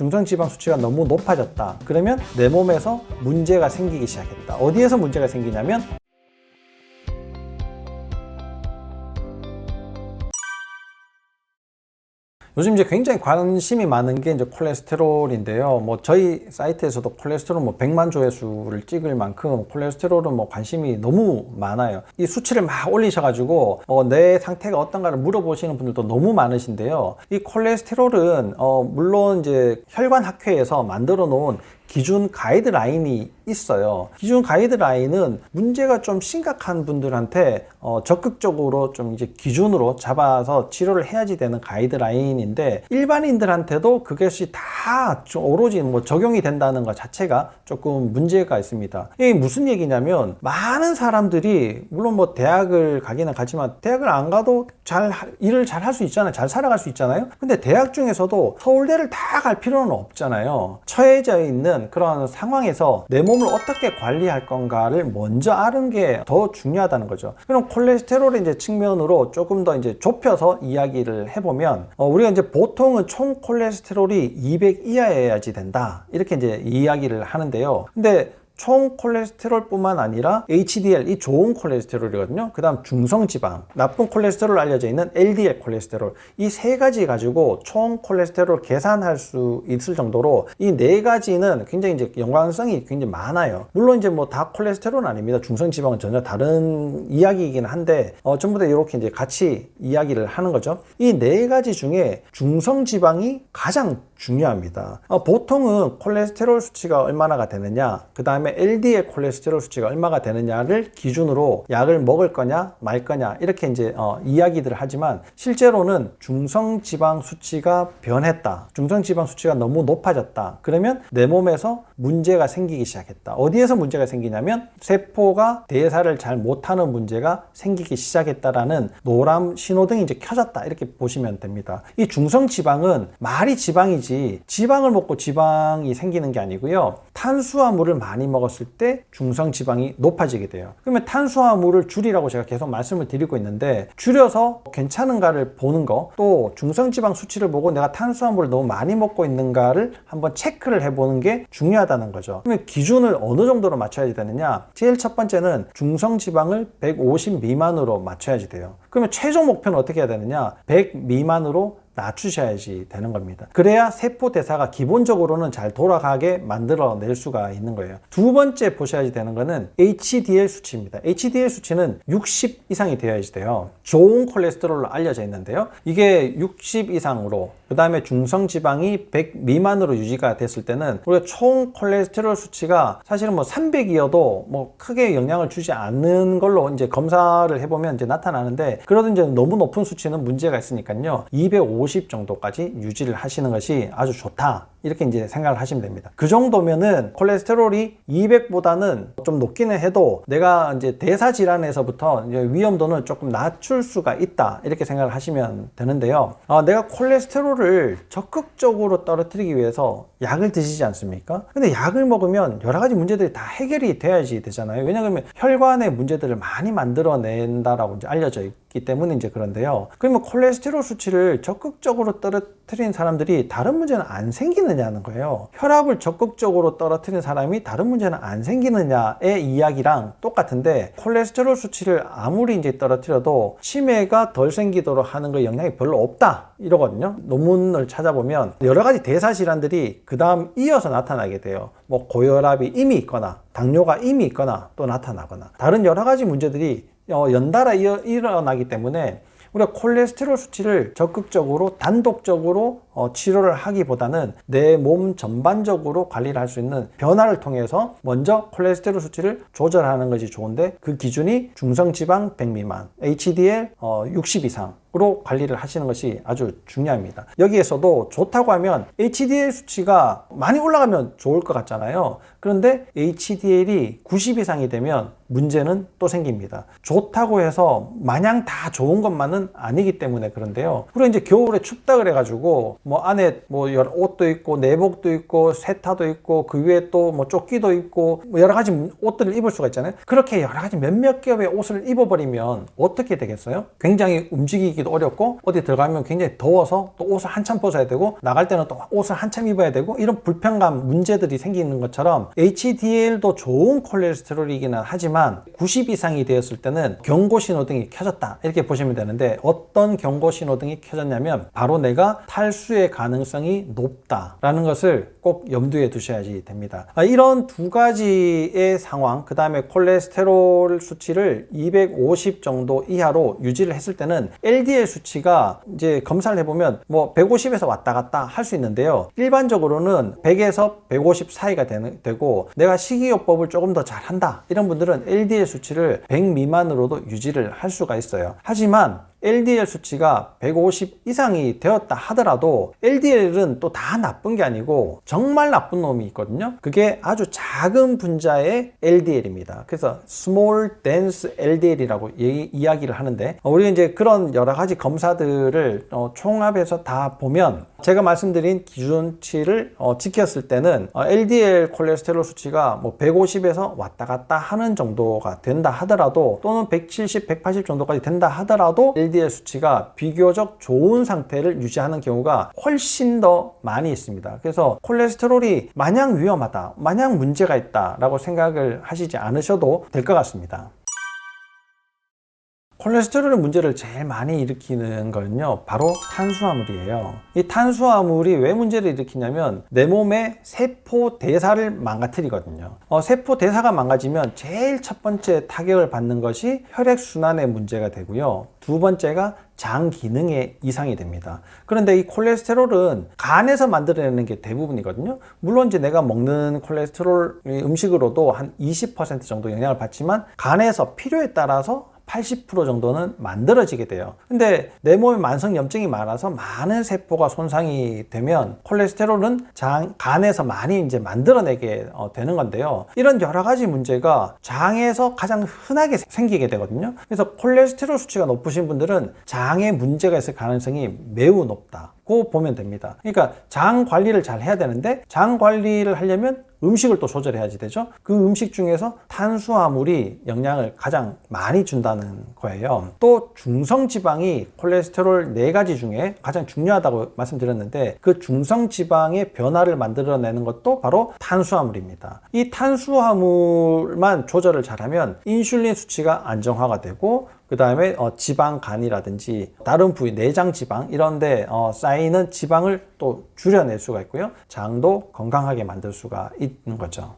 중성지방 수치가 너무 높아졌다. 그러면 내 몸에서 문제가 생기기 시작했다. 어디에서 문제가 생기냐면 요즘 이제 굉장히 관심이 많은 게 이제 콜레스테롤인데요. 뭐 저희 사이트에서도 콜레스테롤 100만 조회수를 찍을 만큼 콜레스테롤은 관심이 너무 많아요. 이 수치를 막 올리셔가지고 내 상태가 어떤가를 물어보시는 분들도 너무 많으신데요. 이 콜레스테롤은 물론 이제 혈관학회에서 만들어 놓은 기준 가이드라인이 있어요. 기준 가이드라인은 문제가 좀 심각한 분들한테 적극적으로 좀 이제 기준으로 잡아서 치료를 해야지 되는 가이드라인인데, 일반인들한테도 그것이 다 오로지 적용이 된다는 것 자체가 조금 문제가 있습니다. 이게 무슨 얘기냐면, 많은 사람들이 물론 대학을 가기는 가지만 대학을 안 가도 일을 잘 할 수 있잖아요. 잘 살아갈 수 있잖아요. 근데 대학 중에서도 서울대를 다 갈 필요는 없잖아요. 처해져 있는 그런 상황에서 내 몸을 어떻게 관리할 건가를 먼저 아는 게 더 중요하다는 거죠. 그럼 콜레스테롤의 이제 측면으로 조금 더 이제 좁혀서 이야기를 해보면, 우리가 이제 보통은 총 콜레스테롤이 200 이하여야지 된다, 이렇게 이제 이야기를 하는데요. 근데 총 콜레스테롤 뿐만 아니라 HDL, 이 좋은 콜레스테롤이거든요. 그 다음 중성지방, 나쁜 콜레스테롤로 알려져 있는 LDL 콜레스테롤, 이 세 가지 가지고 총 콜레스테롤 계산할 수 있을 정도로 이 네 가지는 굉장히 이제 연관성이 굉장히 많아요. 물론 이제 다 콜레스테롤은 아닙니다. 중성지방은 전혀 다른 이야기이긴 한데 전부 다 이렇게 이제 같이 이야기를 하는 거죠. 이 네 가지 중에 중성지방이 가장 중요합니다. 보통은 콜레스테롤 수치가 얼마나가 되느냐, 그 다음에 LDL 콜레스테롤 수치가 얼마가 되느냐를 기준으로 약을 먹을 거냐 말 거냐, 이렇게 이제 이야기들을 하지만, 실제로는 중성지방 수치가 변했다, 중성지방 수치가 너무 높아졌다, 그러면 내 몸에서 문제가 생기기 시작했다. 어디에서 문제가 생기냐면 세포가 대사를 잘 못하는 문제가 생기기 시작했다라는 노란 신호등이 이제 켜졌다, 이렇게 보시면 됩니다. 이 중성지방은 말이 지방이지 지방을 먹고 지방이 생기는 게 아니고요. 탄수화물을 많이 먹었을 때 중성지방이 높아지게 돼요. 그러면 탄수화물을 줄이라고 제가 계속 말씀을 드리고 있는데, 줄여서 괜찮은가를 보는 거, 또 중성지방 수치를 보고 내가 탄수화물을 너무 많이 먹고 있는가를 한번 체크를 해보는 게 중요하다는 거죠. 그러면 기준을 어느 정도로 맞춰야 되느냐, 제일 첫 번째는 중성지방을 150 미만으로 맞춰야지 돼요. 그러면 최종 목표는 어떻게 해야 되느냐, 100 미만으로 낮추셔야지 되는 겁니다. 그래야 세포 대사가 기본적으로는 잘 돌아가게 만들어낼 수가 있는 거예요. 두 번째 보셔야지 되는 거는 HDL 수치입니다. HDL 수치는 60 이상이 되어야지 돼요. 좋은 콜레스테롤로 알려져 있는데요. 이게 60 이상으로, 그 다음에 중성지방이 100 미만으로 유지가 됐을 때는 우리가 총 콜레스테롤 수치가 사실은 300이어도 크게 영향을 주지 않는 걸로 이제 검사를 해보면 이제 나타나는데, 그래도 이제 너무 높은 수치는 문제가 있으니까요. 250 정도까지 유지를 하시는 것이 아주 좋다, 이렇게 이제 생각을 하시면 됩니다. 그 정도면은 콜레스테롤이 200보다는 좀 높기는 해도 내가 이제 대사 질환에서부터 이제 위험도는 조금 낮출 수가 있다, 이렇게 생각을 하시면 되는데요. 내가 콜레스테롤을 적극적으로 떨어뜨리기 위해서 약을 드시지 않습니까? 근데 약을 먹으면 여러 가지 문제들이 다 해결이 돼야지 되잖아요. 왜냐하면 혈관의 문제들을 많이 만들어낸다라고 이제 알려져 있기 때문에 이제 그런데요. 그러면 콜레스테롤 수치를 적극적으로 떨어뜨린 사람들이 다른 문제는 안 생기느냐는 거예요. 혈압을 적극적으로 떨어뜨린 사람이 다른 문제는 안 생기느냐의 이야기랑 똑같은데, 콜레스테롤 수치를 아무리 이제 떨어뜨려도 치매가 덜 생기도록 하는 거 영향이 별로 없다, 이러거든요. 논문을 찾아보면 여러 가지 대사 질환들이 그 다음 이어서 나타나게 돼요. 고혈압이 이미 있거나 당뇨가 이미 있거나 또 나타나거나 다른 여러 가지 문제들이 연달아 일어나기 때문에 우리가 콜레스테롤 수치를 적극적으로 단독적으로 치료를 하기보다는 내 몸 전반적으로 관리를 할 수 있는 변화를 통해서 먼저 콜레스테롤 수치를 조절하는 것이 좋은데, 그 기준이 중성지방 100 미만, HDL 60 이상으로 관리를 하시는 것이 아주 중요합니다. 여기에서도 좋다고 하면 HDL 수치가 많이 올라가면 좋을 것 같잖아요. 그런데 HDL이 90 이상이 되면 문제는 또 생깁니다. 좋다고 해서 마냥 다 좋은 것만은 아니기 때문에 그런데요. 그리고 이제 겨울에 춥다 그래가지고 안에 옷도 있고 내복도 있고 세타도 있고 그 위에 또 조끼도 있고 여러 가지 옷들을 입을 수가 있잖아요. 그렇게 여러 가지 몇몇 겹의 옷을 입어버리면 어떻게 되겠어요? 굉장히 움직이기 움직이기도 어렵고 어디 들어가면 굉장히 더워서 또 옷을 한참 벗어야 되고 나갈 때는 또 옷을 한참 입어야 되고 이런 불편감 문제들이 생기는 것처럼 HDL도 좋은 콜레스테롤이기는 하지만 90 이상이 되었을 때는 경고 신호등이 켜졌다 이렇게 보시면 되는데 어떤 경고 신호등이 켜졌냐면 바로 내가 탈수의 가능성이 높다라는 것을 꼭 염두에 두셔야지 됩니다. 이런 두 가지의 상황, 그 다음에 콜레스테롤 수치를 250 정도 이하로 유지를 했을 때는 LDL 수치가 이제 검사를 해보면 뭐 150에서 왔다 갔다 할 수 있는데요. 일반적으로는 100에서 150 사이가 되고 내가 식이요법을 조금 더 잘한다 이런 분들은 LDL 수치를 100 미만으로도 유지를 할 수가 있어요. 하지만 LDL 수치가 150 이상이 되었다 하더라도 LDL은 또 다 나쁜 게 아니고 정말 나쁜 놈이 있거든요. 그게 아주 작은 분자의 LDL입니다. 그래서 small dense LDL이라고 이야기를 하는데 우리가 이제 그런 여러 가지 검사들을 총합해서 다 보면 제가 말씀드린 기준치를 지켰을 때는 LDL 콜레스테롤 수치가 뭐 150에서 왔다 갔다 하는 정도가 된다 하더라도 또는 170, 180 정도까지 된다 하더라도 LDL 수치가 비교적 좋은 상태를 유지하는 경우가 훨씬 더 많이 있습니다. 그래서 콜레스테롤이 마냥 위험하다, 마냥 문제가 있다라고 생각을 하시지 않으셔도 될 것 같습니다. 콜레스테롤의 문제를 제일 많이 일으키는 거는요 바로 탄수화물이에요. 이 탄수화물이 왜 문제를 일으키냐면 내 몸의 세포 대사를 망가뜨리거든요. 세포 대사가 망가지면 제일 첫 번째 타격을 받는 것이 혈액순환의 문제가 되고요, 두 번째가 장 기능에 이상이 됩니다. 그런데 이 콜레스테롤은 간에서 만들어내는 게 대부분이거든요. 물론 이제 내가 먹는 콜레스테롤 음식으로도 한 20% 정도 영향을 받지만 간에서 필요에 따라서 80% 정도는 만들어지게 돼요. 근데 내 몸에 만성 염증이 많아서 많은 세포가 손상이 되면 콜레스테롤은 간에서 많이 이제 만들어내게 되는 건데요. 이런 여러 가지 문제가 장에서 가장 흔하게 생기게 되거든요. 그래서 콜레스테롤 수치가 높으신 분들은 장에 문제가 있을 가능성이 매우 높다고 보면 됩니다. 그러니까 장 관리를 잘 해야 되는데 장 관리를 하려면 음식을 또 조절해야지 되죠. 그 음식 중에서 탄수화물이 영향을 가장 많이 준다는 거예요. 또 중성지방이 콜레스테롤 4가지 중에 가장 중요하다고 말씀드렸는데 그 중성지방의 변화를 만들어내는 것도 바로 탄수화물입니다. 이 탄수화물만 조절을 잘하면 인슐린 수치가 안정화가 되고 그 다음에 지방간이라든지 다른 부위, 내장 지방 이런 데 쌓이는 지방을 또 줄여낼 수가 있고요. 장도 건강하게 만들 수가 있는 거죠.